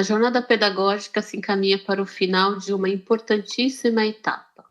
jornada pedagógica se encaminha para o final de uma importantíssima etapa.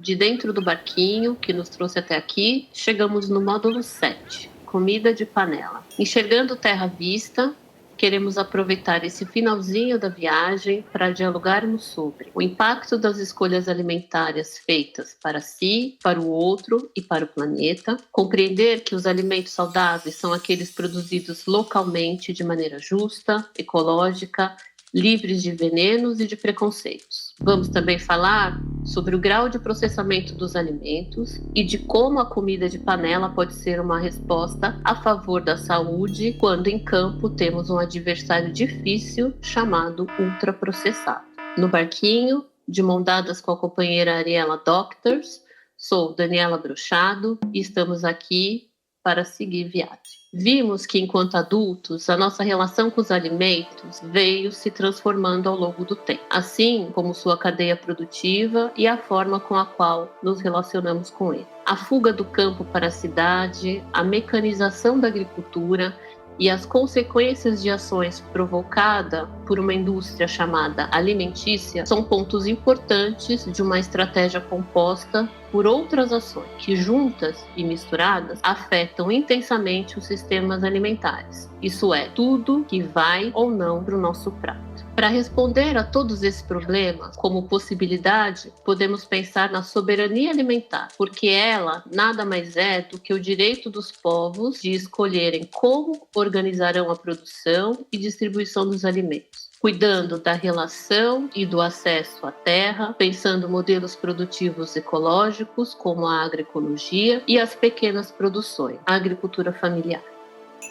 De dentro do barquinho que nos trouxe até aqui, chegamos no módulo 7, comida de panela. Enxergando terra à vista, queremos aproveitar esse finalzinho da viagem para dialogarmos sobre o impacto das escolhas alimentares feitas para si, para o outro e para o planeta, compreender que os alimentos saudáveis são aqueles produzidos localmente de maneira justa, ecológica, livres de venenos e de preconceitos. Vamos também falar sobre o grau de processamento dos alimentos e de como a comida de panela pode ser uma resposta a favor da saúde quando em campo temos um adversário difícil chamado ultraprocessado. No barquinho, de mão dadas com a companheira Ariela Doctors, sou Daniela Bruchado e estamos aqui para seguir viagem. Vimos que, enquanto adultos, a nossa relação com os alimentos veio se transformando ao longo do tempo, assim como sua cadeia produtiva e a forma com a qual nos relacionamos com ele. A fuga do campo para a cidade, a mecanização da agricultura e as consequências de ações provocadas por uma indústria chamada alimentícia são pontos importantes de uma estratégia composta por outras ações que, juntas e misturadas, afetam intensamente os sistemas alimentares. Isso é, tudo que vai ou não para o nosso prato. Para responder a todos esses problemas, como possibilidade, podemos pensar na soberania alimentar, porque ela nada mais é do que o direito dos povos de escolherem como organizarão a produção e distribuição dos alimentos, cuidando da relação e do acesso à terra, pensando modelos produtivos ecológicos, como a agroecologia e as pequenas produções, a agricultura familiar.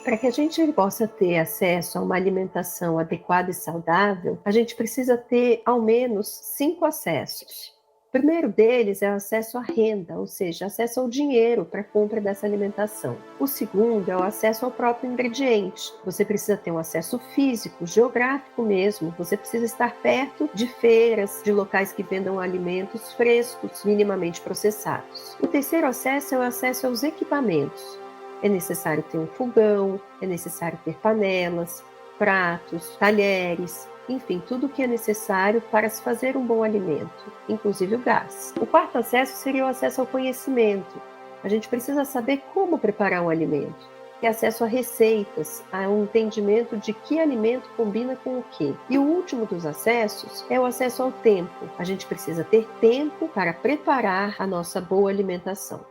Para que a gente possa ter acesso a uma alimentação adequada e saudável, a gente precisa ter ao menos 5 acessos. O primeiro deles é o acesso à renda, ou seja, acesso ao dinheiro para a compra dessa alimentação. O segundo é o acesso ao próprio ingrediente. Você precisa ter um acesso físico, geográfico mesmo. Você precisa estar perto de feiras, de locais que vendam alimentos frescos, minimamente processados. O terceiro acesso é o acesso aos equipamentos. É necessário ter um fogão, é necessário ter panelas, pratos, talheres, enfim, tudo o que é necessário para se fazer um bom alimento, inclusive o gás. O quarto acesso seria o acesso ao conhecimento. A gente precisa saber como preparar um alimento, ter acesso a receitas, a um entendimento de que alimento combina com o quê. E o último dos acessos é o acesso ao tempo. A gente precisa ter tempo para preparar a nossa boa alimentação.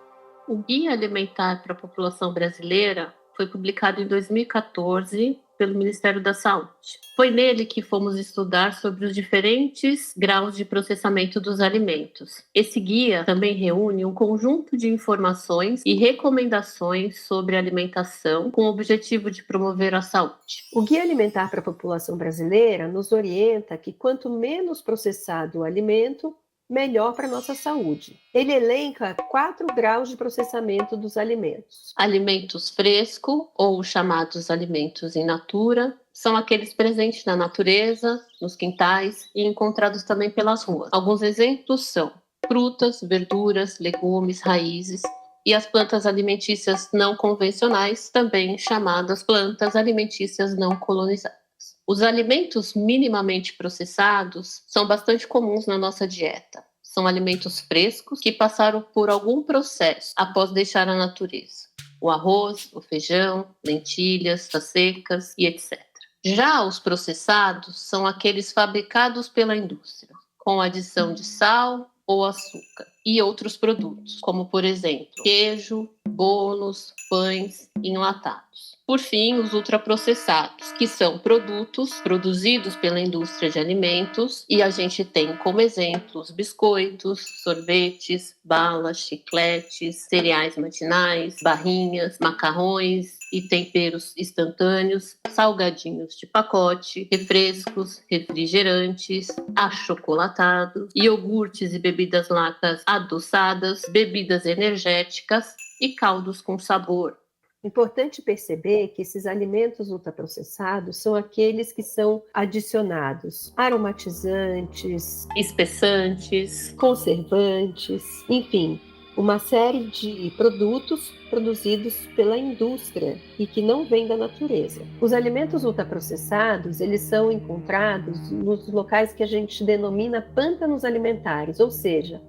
O Guia Alimentar para a População Brasileira foi publicado em 2014 pelo Ministério da Saúde. Foi nele que fomos estudar sobre os diferentes graus de processamento dos alimentos. Esse guia também reúne um conjunto de informações e recomendações sobre alimentação com o objetivo de promover a saúde. O Guia Alimentar para a População Brasileira nos orienta que quanto menos processado o alimento, melhor para a nossa saúde. Ele elenca 4 graus de processamento dos alimentos. Alimentos frescos, ou chamados alimentos in natura, são aqueles presentes na natureza, nos quintais e encontrados também pelas ruas. Alguns exemplos são frutas, verduras, legumes, raízes e as plantas alimentícias não convencionais, também chamadas plantas alimentícias não colonizadas. Os alimentos minimamente processados são bastante comuns na nossa dieta. São alimentos frescos que passaram por algum processo após deixar a natureza. O arroz, o feijão, lentilhas, secas e etc. Já os processados são aqueles fabricados pela indústria, com adição de sal ou açúcar e outros produtos, como por exemplo, queijo, bolos, pães e enlatados. Por fim, os ultraprocessados, que são produtos produzidos pela indústria de alimentos, e a gente tem como exemplos biscoitos, sorvetes, balas, chicletes, cereais matinais, barrinhas, macarrões e temperos instantâneos, salgadinhos de pacote, refrescos, refrigerantes, achocolatados, iogurtes e bebidas lácteas adoçadas, bebidas energéticas e caldos com sabor. Importante perceber que esses alimentos ultraprocessados são aqueles que são adicionados aromatizantes, espessantes, conservantes, enfim, uma série de produtos produzidos pela indústria e que não vêm da natureza. Os alimentos ultraprocessados, eles são encontrados nos locais que a gente denomina pântanos alimentares, ou seja,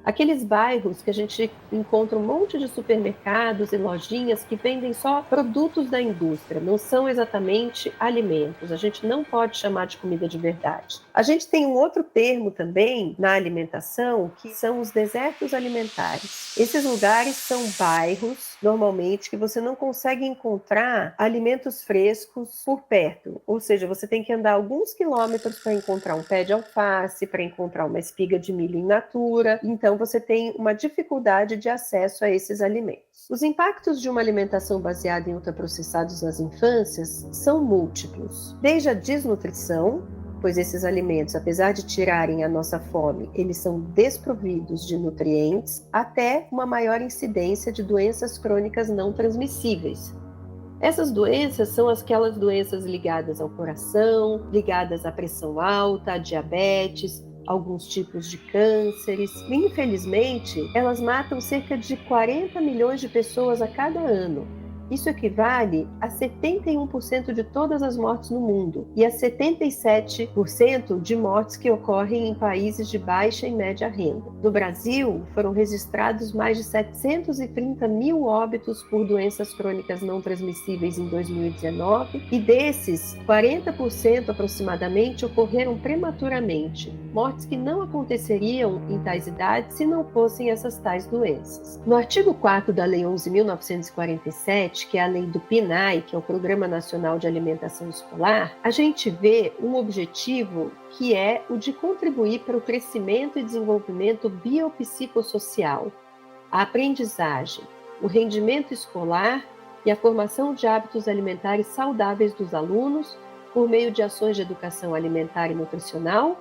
aqueles bairros que a gente encontra um monte de supermercados e lojinhas que vendem só produtos da indústria, não são exatamente alimentos. A gente não pode chamar de comida de verdade. A gente tem um outro termo também na alimentação, que são os desertos alimentares. Esses lugares são bairros, normalmente, que você não consegue encontrar alimentos frescos por perto. Ou seja, você tem que andar alguns quilômetros para encontrar um pé de alface, para encontrar uma espiga de milho in natura. Então, você tem uma dificuldade de acesso a esses alimentos. Os impactos de uma alimentação baseada em ultraprocessados nas infâncias são múltiplos, desde a desnutrição, pois esses alimentos, apesar de tirarem a nossa fome, eles são desprovidos de nutrientes, até uma maior incidência de doenças crônicas não transmissíveis. Essas doenças são aquelas doenças ligadas ao coração, ligadas à pressão alta, à diabetes, alguns tipos de cânceres. Infelizmente, elas matam cerca de 40 milhões de pessoas a cada ano. Isso equivale a 71% de todas as mortes no mundo e a 77% de mortes que ocorrem em países de baixa e média renda. No Brasil, foram registrados mais de 730 mil óbitos por doenças crônicas não transmissíveis em 2019 e desses, 40% aproximadamente ocorreram prematuramente, mortes que não aconteceriam em tais idades se não fossem essas tais doenças. No artigo 4º da Lei 11.947, que é a lei do PNAE, que é o Programa Nacional de Alimentação Escolar, a gente vê um objetivo que é o de contribuir para o crescimento e desenvolvimento biopsicossocial, a aprendizagem, o rendimento escolar e a formação de hábitos alimentares saudáveis dos alunos por meio de ações de educação alimentar e nutricional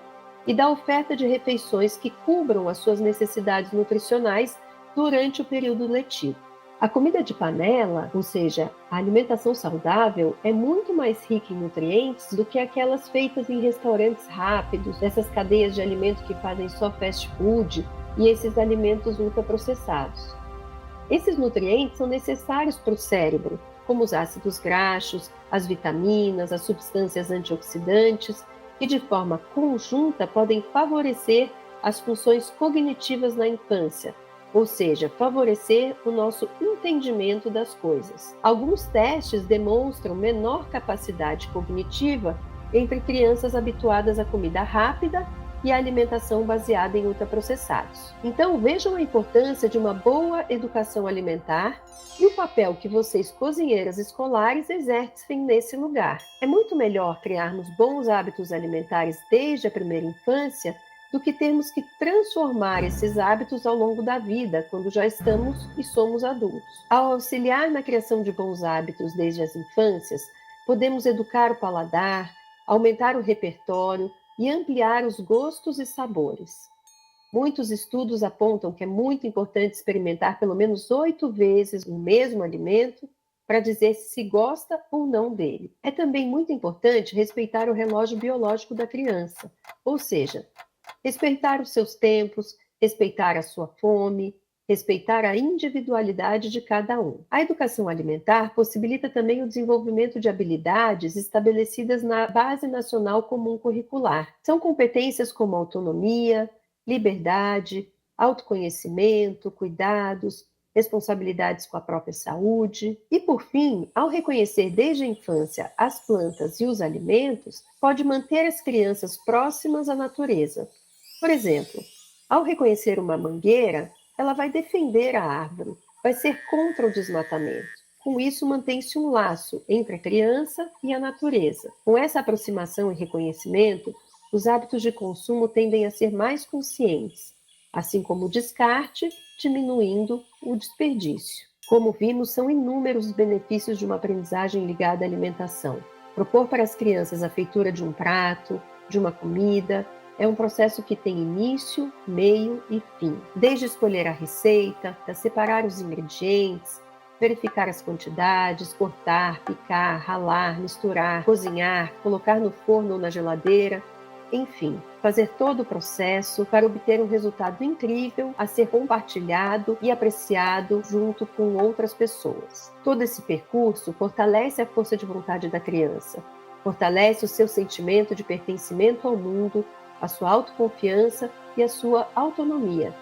e da oferta de refeições que cubram as suas necessidades nutricionais durante o período letivo. A comida de panela, ou seja, a alimentação saudável, é muito mais rica em nutrientes do que aquelas feitas em restaurantes rápidos, essas cadeias de alimentos que fazem só fast food e esses alimentos ultraprocessados. Esses nutrientes são necessários para o cérebro, como os ácidos graxos, as vitaminas, as substâncias antioxidantes, que de forma conjunta podem favorecer as funções cognitivas na infância, ou seja, favorecer o nosso entendimento das coisas. Alguns testes demonstram menor capacidade cognitiva entre crianças habituadas à comida rápida e à alimentação baseada em ultraprocessados. Então, vejam a importância de uma boa educação alimentar e o papel que vocês, cozinheiras escolares, exercem nesse lugar. É muito melhor criarmos bons hábitos alimentares desde a primeira infância do que termos que transformar esses hábitos ao longo da vida, quando já estamos e somos adultos. Ao auxiliar na criação de bons hábitos desde as infâncias, podemos educar o paladar, aumentar o repertório e ampliar os gostos e sabores. Muitos estudos apontam que é muito importante experimentar pelo menos 8 vezes o mesmo alimento para dizer se gosta ou não dele. É também muito importante respeitar o relógio biológico da criança, ou seja, respeitar os seus tempos, respeitar a sua fome, respeitar a individualidade de cada um. A educação alimentar possibilita também o desenvolvimento de habilidades estabelecidas na Base Nacional Comum Curricular. São competências como autonomia, liberdade, autoconhecimento, cuidados, responsabilidades com a própria saúde. E, por fim, ao reconhecer desde a infância as plantas e os alimentos, pode manter as crianças próximas à natureza. Por exemplo, ao reconhecer uma mangueira, ela vai defender a árvore, vai ser contra o desmatamento. Com isso, mantém-se um laço entre a criança e a natureza. Com essa aproximação e reconhecimento, os hábitos de consumo tendem a ser mais conscientes, assim como o descarte, diminuindo o desperdício. Como vimos, são inúmeros os benefícios de uma aprendizagem ligada à alimentação. Propor para as crianças a feitura de um prato, de uma comida, é um processo que tem início, meio e fim. Desde escolher a receita, separar os ingredientes, verificar as quantidades, cortar, picar, ralar, misturar, cozinhar, colocar no forno ou na geladeira, Enfim, fazer todo o processo para obter um resultado incrível a ser compartilhado e apreciado junto com outras pessoas. Todo esse percurso fortalece a força de vontade da criança, fortalece o seu sentimento de pertencimento ao mundo, a sua autoconfiança e a sua autonomia.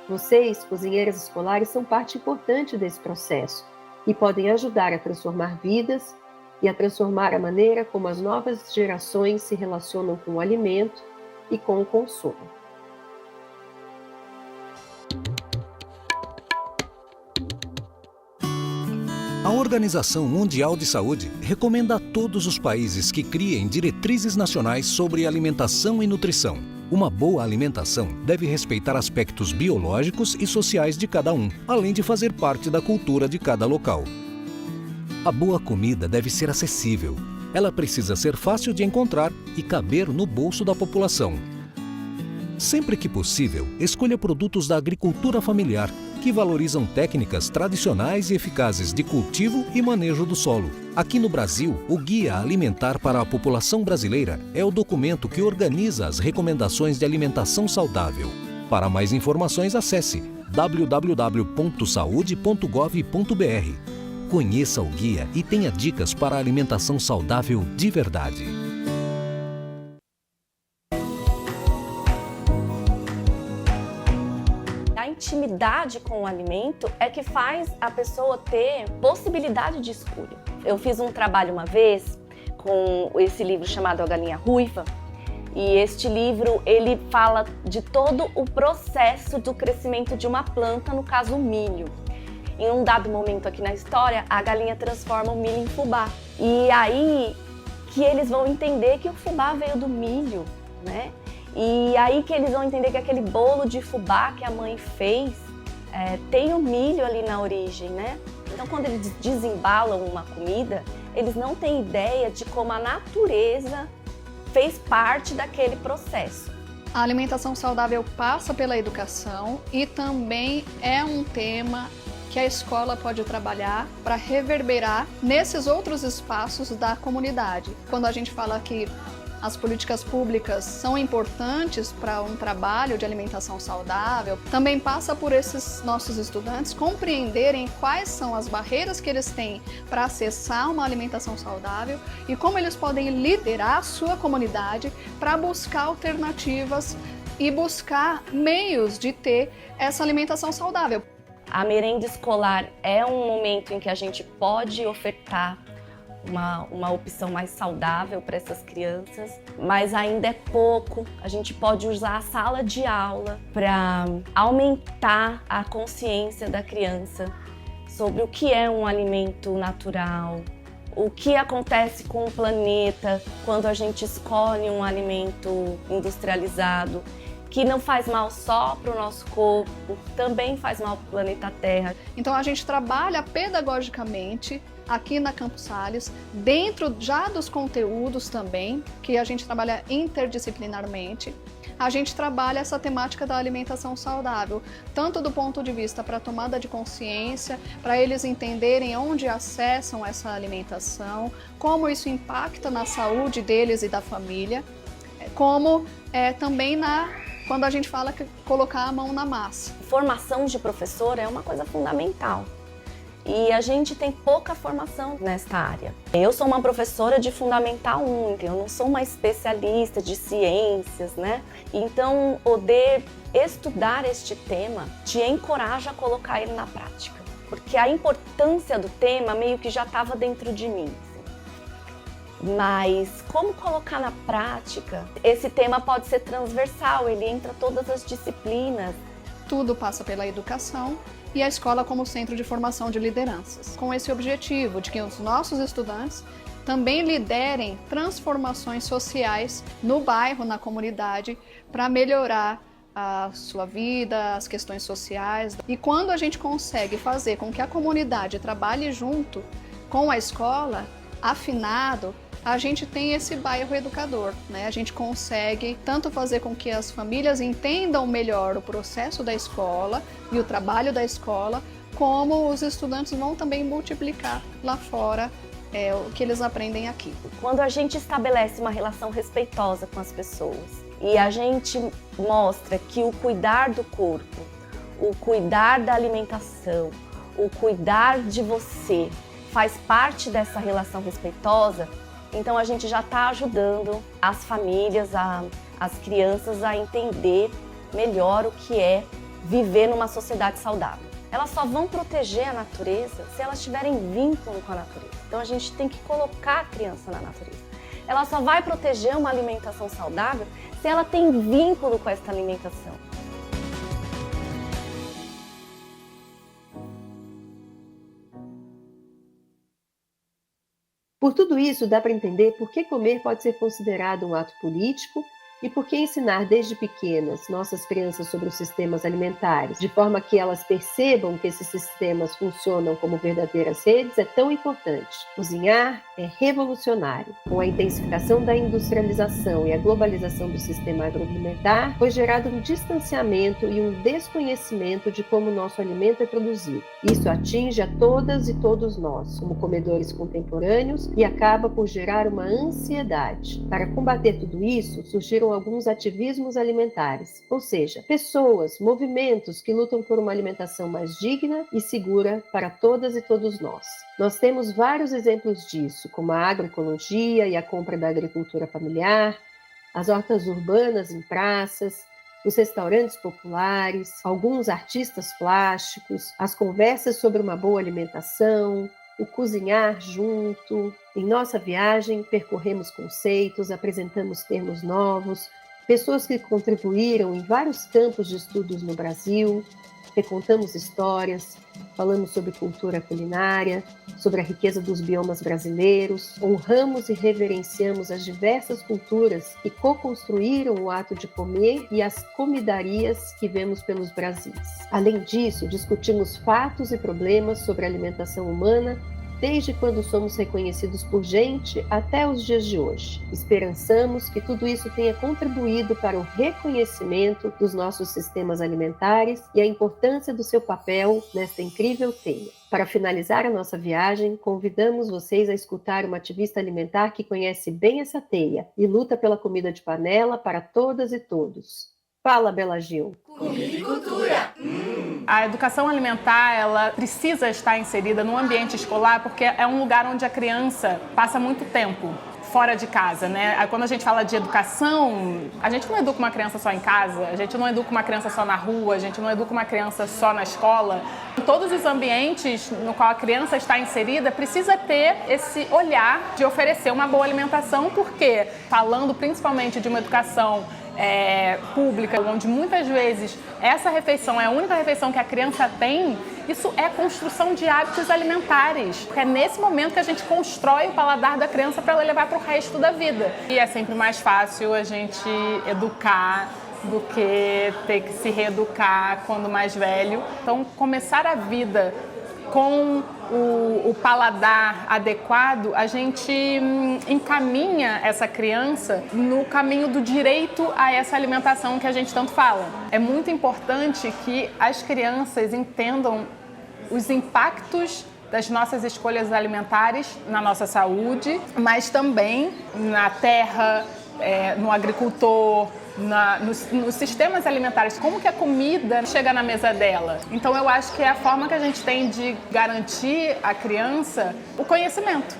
Vocês, cozinheiras escolares, são parte importante desse processo e podem ajudar a transformar vidas e a transformar a maneira como as novas gerações se relacionam com o alimento e com o consumo. A Organização Mundial de Saúde recomenda a todos os países que criem diretrizes nacionais sobre alimentação e nutrição. Uma boa alimentação deve respeitar aspectos biológicos e sociais de cada um, além de fazer parte da cultura de cada local. A boa comida deve ser acessível. Ela precisa ser fácil de encontrar e caber no bolso da população. Sempre que possível, escolha produtos da agricultura familiar, que valorizam técnicas tradicionais e eficazes de cultivo e manejo do solo. Aqui no Brasil, o Guia Alimentar para a População Brasileira é o documento que organiza as recomendações de alimentação saudável. Para mais informações, acesse www.saude.gov.br. Conheça o guia e tenha dicas para a alimentação saudável de verdade. A intimidade com o alimento é que faz a pessoa ter possibilidade de escolha. Eu fiz um trabalho uma vez com esse livro chamado A Galinha Ruiva, e este livro ele fala de todo o processo do crescimento de uma planta, no caso o milho. Em um dado momento aqui na história, a galinha transforma o milho em fubá. E aí que eles vão entender que o fubá veio do milho, né? E aí que eles vão entender que aquele bolo de fubá que a mãe fez tem o milho ali na origem, né? Então, quando eles desembalam uma comida, eles não têm ideia de como a natureza fez parte daquele processo. A alimentação saudável passa pela educação e também é um tema que a escola pode trabalhar para reverberar nesses outros espaços da comunidade. Quando a gente fala que as políticas públicas são importantes para um trabalho de alimentação saudável, também passa por esses nossos estudantes compreenderem quais são as barreiras que eles têm para acessar uma alimentação saudável e como eles podem liderar a sua comunidade para buscar alternativas e buscar meios de ter essa alimentação saudável. A merenda escolar é um momento em que a gente pode ofertar uma opção mais saudável para essas crianças, mas ainda é pouco. A gente pode usar a sala de aula para aumentar a consciência da criança sobre o que é um alimento natural, o que acontece com o planeta quando a gente escolhe um alimento industrializado, que não faz mal só para o nosso corpo, também faz mal para o planeta Terra. Então a gente trabalha pedagogicamente aqui na Campos Sales, dentro já dos conteúdos também, que a gente trabalha interdisciplinarmente. A gente trabalha essa temática da alimentação saudável, tanto do ponto de vista para a tomada de consciência, para eles entenderem onde acessam essa alimentação, como isso impacta na saúde deles e da família, como também quando a gente fala que colocar a mão na massa. Formação de professor é uma coisa fundamental. E a gente tem pouca formação nesta área. Eu sou uma professora de Fundamental 1, eu não sou uma especialista de ciências, né? Então, poder estudar este tema te encoraja a colocar ele na prática. Porque a importância do tema meio que já estava dentro de mim. Mas como colocar na prática? Esse tema pode ser transversal, ele entra todas as disciplinas. Tudo passa pela educação e a escola como centro de formação de lideranças, com esse objetivo de que os nossos estudantes também liderem transformações sociais no bairro, na comunidade, para melhorar a sua vida, as questões sociais. E quando a gente consegue fazer com que a comunidade trabalhe junto com a escola, afinado, a gente tem esse bairro educador, né? A gente consegue tanto fazer com que as famílias entendam melhor o processo da escola e o trabalho da escola, como os estudantes vão também multiplicar lá fora o que eles aprendem aqui. Quando a gente estabelece uma relação respeitosa com as pessoas e a gente mostra que o cuidar do corpo, o cuidar da alimentação, o cuidar de você faz parte dessa relação respeitosa, então a gente já está ajudando as famílias, as crianças a entender melhor o que é viver numa sociedade saudável. Elas só vão proteger a natureza se elas tiverem vínculo com a natureza. Então a gente tem que colocar a criança na natureza. Ela só vai proteger uma alimentação saudável se ela tem vínculo com essa alimentação. Por tudo isso, dá para entender por que comer pode ser considerado um ato político e por que ensinar desde pequenas nossas crianças sobre os sistemas alimentares, de forma que elas percebam que esses sistemas funcionam como verdadeiras redes, é tão importante. Cozinhar é revolucionário. Com a intensificação da industrialização e a globalização do sistema agroalimentar, foi gerado um distanciamento e um desconhecimento de como o nosso alimento é produzido. Isso atinge a todas e todos nós, como comedores contemporâneos, e acaba por gerar uma ansiedade. Para combater tudo isso, surgiram alguns ativismos alimentares, ou seja, pessoas, movimentos que lutam por uma alimentação mais digna e segura para todas e todos nós. Nós temos vários exemplos disso, como a agroecologia e a compra da agricultura familiar, as hortas urbanas em praças, os restaurantes populares, alguns artistas plásticos, as conversas sobre uma boa alimentação, o cozinhar junto. Em nossa viagem, percorremos conceitos, apresentamos termos novos, pessoas que contribuíram em vários campos de estudos no Brasil, recontamos histórias, falamos sobre cultura culinária, sobre a riqueza dos biomas brasileiros, honramos e reverenciamos as diversas culturas que co-construíram o ato de comer e as comidarias que vemos pelos Brasis. Além disso, discutimos fatos e problemas sobre a alimentação humana, desde quando somos reconhecidos por gente até os dias de hoje. Esperançamos que tudo isso tenha contribuído para o reconhecimento dos nossos sistemas alimentares e a importância do seu papel nesta incrível teia. Para finalizar a nossa viagem, convidamos vocês a escutar uma ativista alimentar que conhece bem essa teia e luta pela comida de panela para todas e todos. Fala, Bela Gil. Comida e cultura. A educação alimentar, ela precisa estar inserida no ambiente escolar porque é um lugar onde a criança passa muito tempo fora de casa, né? Quando a gente fala de educação, a gente não educa uma criança só em casa, a gente não educa uma criança só na rua, a gente não educa uma criança só na escola. Em todos os ambientes no qual a criança está inserida, precisa ter esse olhar de oferecer uma boa alimentação, porque falando principalmente de uma educação pública, onde muitas vezes essa refeição é a única refeição que a criança tem, isso é construção de hábitos alimentares. Porque é nesse momento que a gente constrói o paladar da criança para ela levar para o resto da vida. E é sempre mais fácil a gente educar do que ter que se reeducar quando mais velho. Então, começar a vida com o paladar adequado, a gente encaminha essa criança no caminho do direito a essa alimentação que a gente tanto fala. É muito importante que as crianças entendam os impactos das nossas escolhas alimentares na nossa saúde, mas também na terra, no agricultor, nos sistemas alimentares, como que a comida chega na mesa dela. Então eu acho que é a forma que a gente tem de garantir à criança o conhecimento.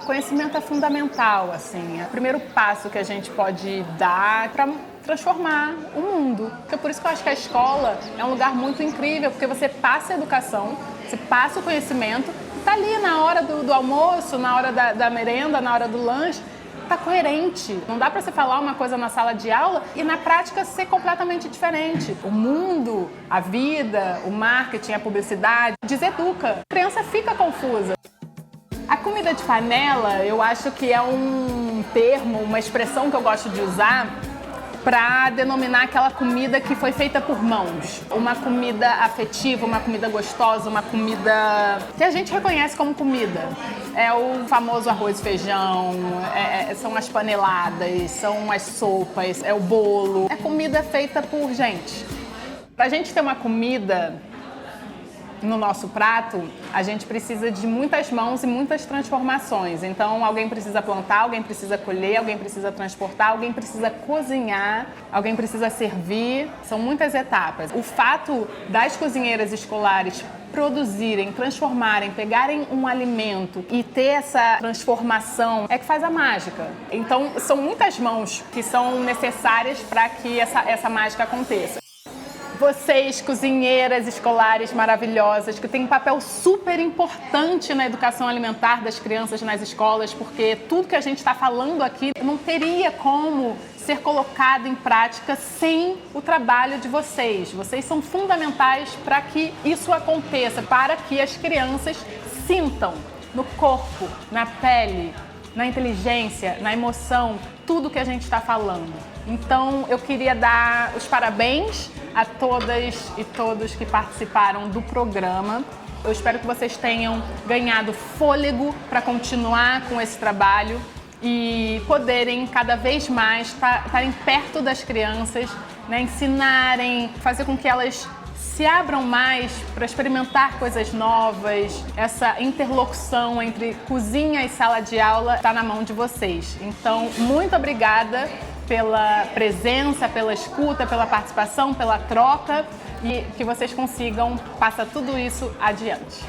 O conhecimento é fundamental, assim, é o primeiro passo que a gente pode dar para transformar o mundo. Então, por isso que eu acho que a escola é um lugar muito incrível, porque você passa a educação, você passa o conhecimento, está ali na hora do almoço, na hora da merenda, na hora do lanche, tá coerente. Não dá para você falar uma coisa na sala de aula e na prática ser completamente diferente. O mundo, a vida, o marketing, a publicidade deseduca. A criança fica confusa. A comida de panela, eu acho que é um termo, uma expressão que eu gosto de usar para denominar aquela comida que foi feita por mãos. Uma comida afetiva, uma comida gostosa, uma comida que a gente reconhece como comida. É o famoso arroz e feijão, são as paneladas, são as sopas, é o bolo. É comida feita por gente. Pra gente ter uma comida no nosso prato, a gente precisa de muitas mãos e muitas transformações. Então, alguém precisa plantar, alguém precisa colher, alguém precisa transportar, alguém precisa cozinhar, alguém precisa servir. São muitas etapas. O fato das cozinheiras escolares produzirem, transformarem, pegarem um alimento e ter essa transformação é que faz a mágica. Então, são muitas mãos que são necessárias para que essa mágica aconteça. Vocês, cozinheiras escolares maravilhosas, que têm um papel super importante na educação alimentar das crianças nas escolas, porque tudo que a gente está falando aqui não teria como ser colocado em prática sem o trabalho de vocês. Vocês são fundamentais para que isso aconteça, para que as crianças sintam no corpo, na pele, na inteligência, na emoção, tudo que a gente está falando. Então, eu queria dar os parabéns a todas e todos que participaram do programa. Eu espero que vocês tenham ganhado fôlego para continuar com esse trabalho e poderem cada vez mais estarem perto das crianças, né, ensinarem, fazer com que elas se abram mais para experimentar coisas novas. Essa interlocução entre cozinha e sala de aula está na mão de vocês. Então, muito obrigada pela presença, pela escuta, pela participação, pela troca e que vocês consigam passar tudo isso adiante.